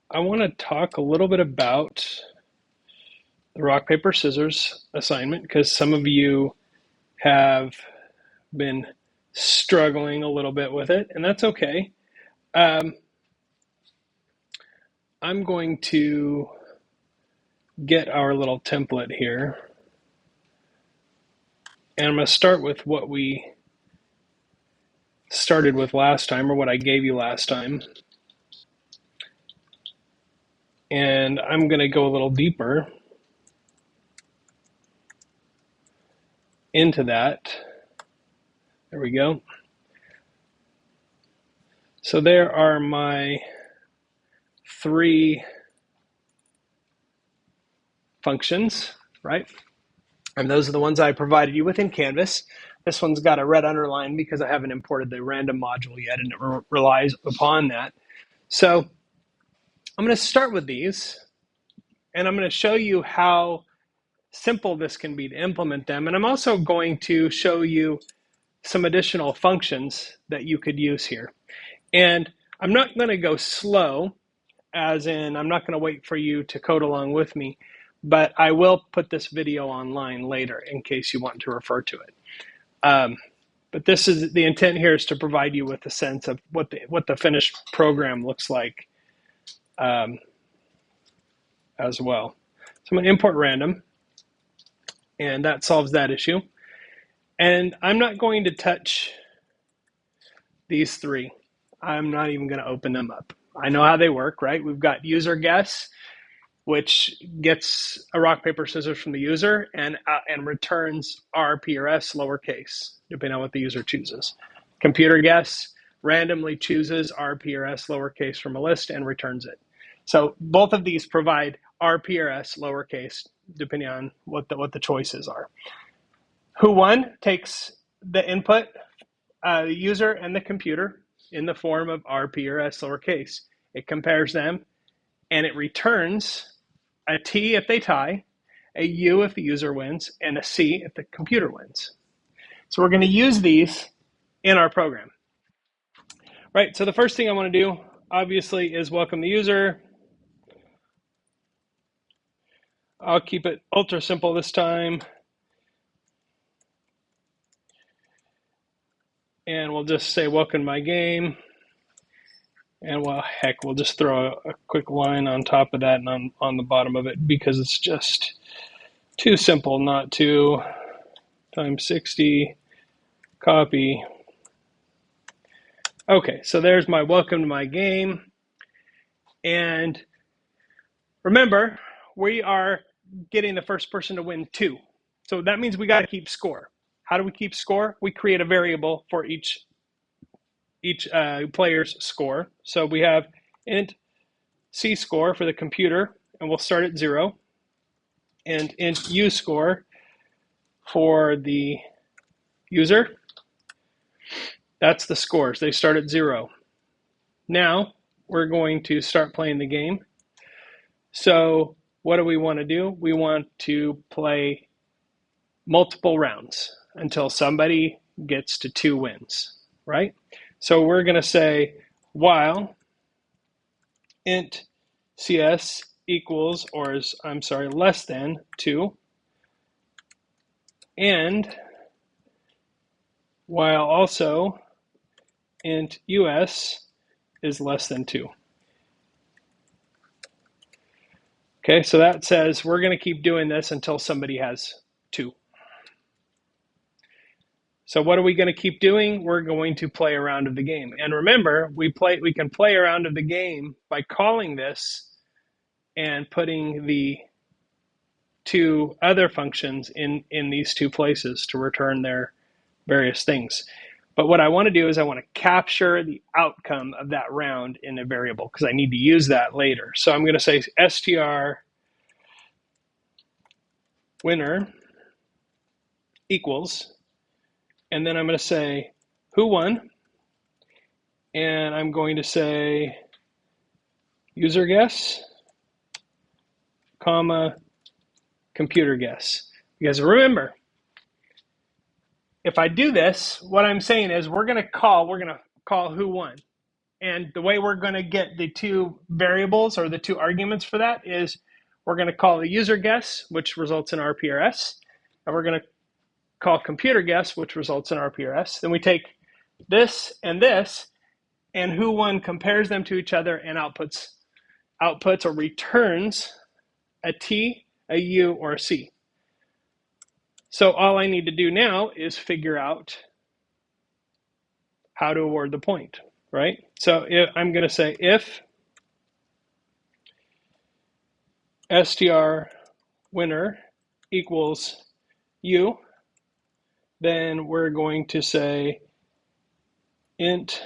I want to talk a little bit about the rock, paper, scissors assignment because some of you have been struggling a little bit with it, and that's okay. Um, I'm going to get our little template here, and I'm going to start with what we started with last time, or what I gave you last time. And I'm going to go a little deeper into that. There we go. So there are my three functions, right? And those are the ones I provided you with in Canvas. This one's got a red underline because I haven't imported the random module yet, and it relies upon that. So I'm going to start with these, and I'm going to show you how simple this can be to implement them. And I'm also going to show you some additional functions that you could use here. And I'm not going to go slow, as in I'm not going to wait for you to code along with me, but I will put this video online later in case you want to refer to it. But this is the intent here, is to provide you with a sense of what the finished program looks like as well. So I'm going to import random, and that solves that issue. And I'm not going to touch these three. I'm not even going to open them up. I know how they work, right? We've got user guess, which gets a rock, paper, scissors from the user and returns R, P, or S lowercase, depending on what the user chooses. Computer guess randomly chooses R, P, or S lowercase from a list and returns it. So both of these provide R, P, or S lowercase, depending on what the choices are. Who won takes the input, the user and the computer, in the form of R, P, or S lowercase. It compares them, and it returns a T if they tie, a U if the user wins, and a C if the computer wins. So we're going to use these in our program. Right, so the first thing I want to do, obviously, is welcome the user. I'll keep it ultra simple this time. And we'll just say, welcome to my game. And well, heck, we'll just throw a quick line on top of that and on the bottom of it, because it's just too simple not to. Times 60, copy. Okay, so there's my welcome to my game. And remember, we are getting the first person to win 2. So that means we got to keep score. How do we keep score? We create a variable for each player's score. So we have int C score for the computer, and we'll start at 0. And int U score for the user. That's the scores. They start at 0. Now we're going to start playing the game. So what do we want to do? We want to play multiple rounds until somebody gets to 2 wins, right? So we're going to say while int CS equals, or is, I'm sorry, less than 2, and while also int US is less than 2. Okay, so that says we're going to keep doing this until somebody has 2. So what are we going to keep doing? We're going to play a round of the game. And remember, we can play a round of the game by calling this and putting the 2 other functions in these 2 places to return their various things. But what I want to do is I want to capture the outcome of that round in a variable, because I need to use that later. So I'm going to say str winner equals, and then I'm going to say who won, and I'm going to say user guess, comma, computer guess. Because remember, if I do this, what I'm saying is we're going to call who won. And the way we're going to get the two variables or the two arguments for that is we're going to call the user guess, which results in RPRS, and we're going to call computer guess, which results in RPRS. Then we take this, and who one compares them to each other and outputs or returns a T, a U, or a C. So all I need to do now is figure out how to award the point, right? So I'm going to say if str winner equals U, then we're going to say int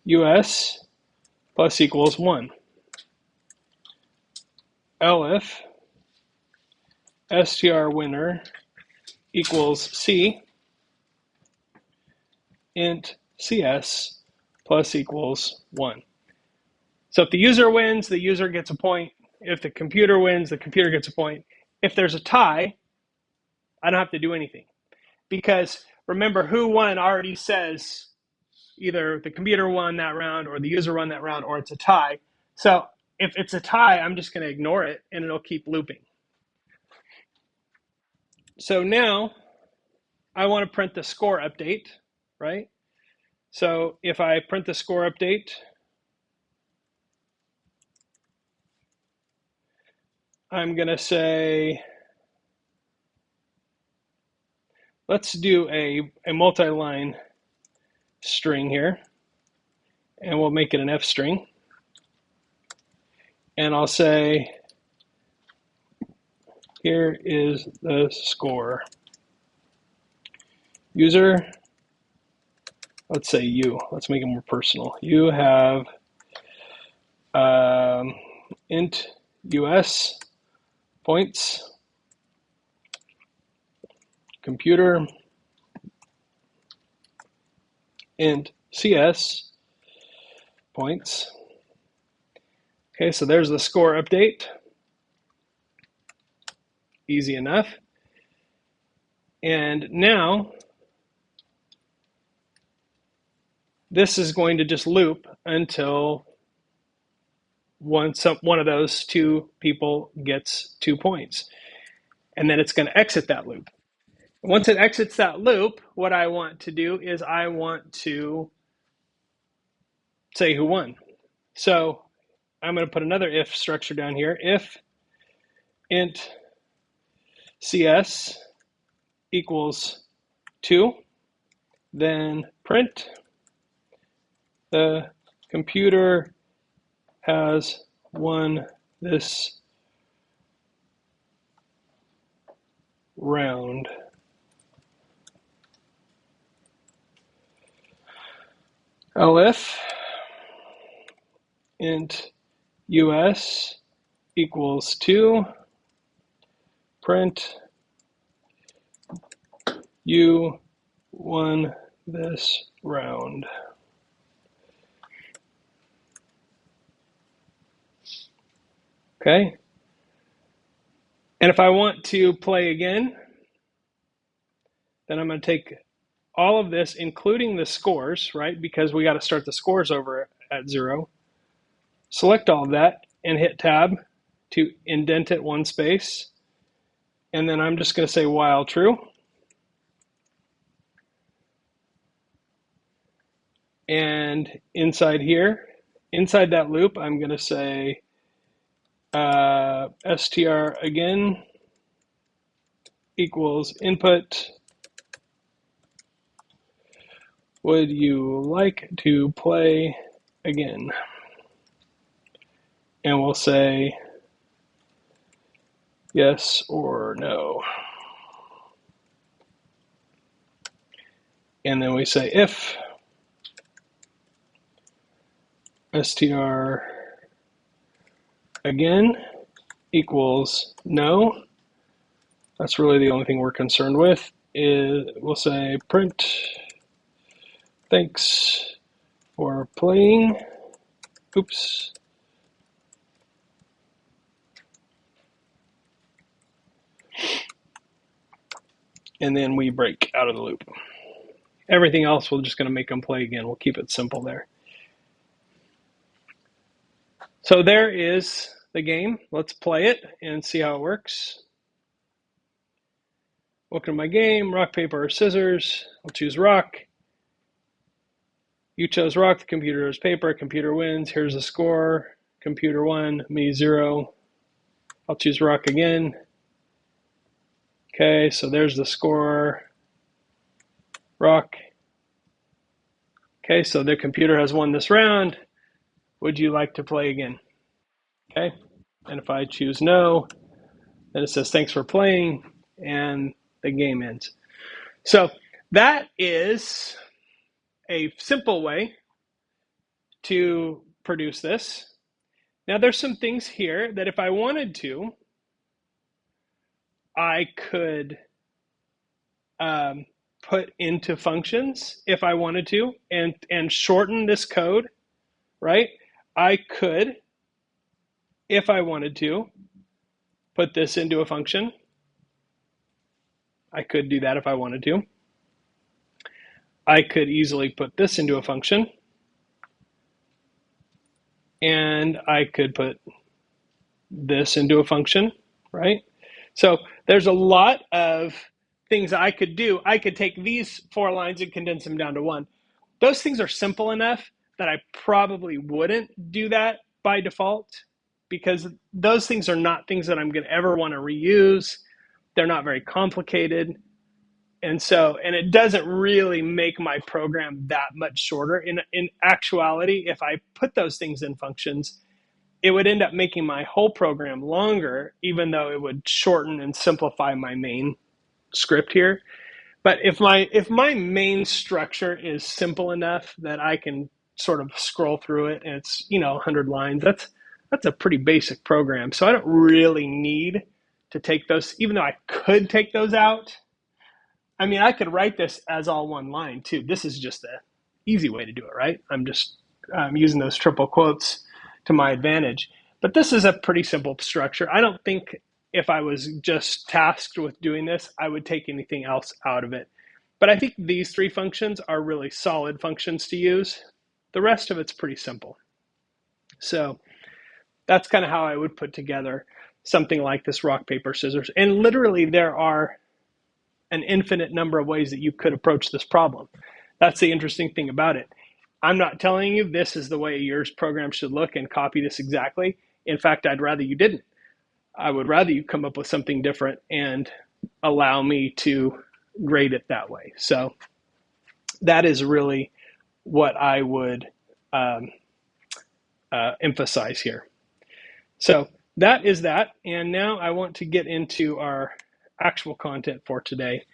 US plus equals 1. Elif str winner equals C, int CS plus equals 1. So if the user wins, the user gets a point. If the computer wins, the computer gets a point. If there's a tie, I don't have to do anything. Because remember, who won already says either the computer won that round or the user won that round or it's a tie. So if it's a tie, I'm just going to ignore it and it'll keep looping. So now I want to print the score update, right? So if I print the score update, I'm going to say, let's do a multi-line string here, and we'll make it an F string. And I'll say, here is the score. User, let's say you. Let's make it more personal. You have int US points, computer int CS points. Okay, so there's the score update. Easy enough. And now this is going to just loop until one of those two people gets 2 points. And then it's going to exit that loop. Once it exits that loop, what I want to do is I want to say who won. So I'm going to put another if structure down here. If int CS equals 2, then print the computer has won this round. Elif int US equals 2, print you won this round. Okay. And if I want to play again, then I'm going to take all of this, including the scores, right? Because we got to start the scores over at 0. Select all of that and hit tab to indent it one space. And then I'm just going to say while true. And inside here, inside that loop, I'm going to say str again equals input. Would you like to play again? And we'll say yes or no. And then we say if str again equals no. That's really the only thing we're concerned with. Is we'll say print thanks for playing. Oops. And then we break out of the loop. Everything else, we're just going to make them play again. We'll keep it simple there. So there is the game. Let's play it and see how it works. Welcome to my game, rock, paper, or scissors. I'll choose rock. You chose rock, the computer chose paper, computer wins. Here's the score. Computer won, me 0. I'll choose rock again. Okay, so there's the score. Rock. Okay, so the computer has won this round. Would you like to play again? Okay, and if I choose no, then it says thanks for playing, and the game ends. So that is a simple way to produce this. Now there's some things here that if I wanted to, I could put into functions if I wanted to and shorten this code, right? I could, if I wanted to, put this into a function. I could do that if I wanted to. I could easily put this into a function. And I could put this into a function, right? So there's a lot of things I could do. I could take these 4 lines and condense them down to 1. Those things are simple enough that I probably wouldn't do that by default, because those things are not things that I'm going to ever want to reuse. They're not very complicated. And it doesn't really make my program that much shorter. In actuality, if I put those things in functions, it would end up making my whole program longer, even though it would shorten and simplify my main script here. But if my main structure is simple enough that I can sort of scroll through it and it's 100 lines, that's a pretty basic program. So I don't really need to take those, even though I could take those out. I mean, I could write this as all one line too. This is just the easy way to do it, right? I'm just using those triple quotes to my advantage. But this is a pretty simple structure. I don't think if I was just tasked with doing this, I would take anything else out of it. But I think these 3 functions are really solid functions to use. The rest of it's pretty simple. So that's kind of how I would put together something like this rock, paper, scissors. And literally there are an infinite number of ways that you could approach this problem. That's the interesting thing about it. I'm not telling you this is the way your program should look and copy this exactly. In fact, I'd rather you didn't. I would rather you come up with something different and allow me to grade it that way. So that is really what I would emphasize here. So that is that. And now I want to get into our actual content for today.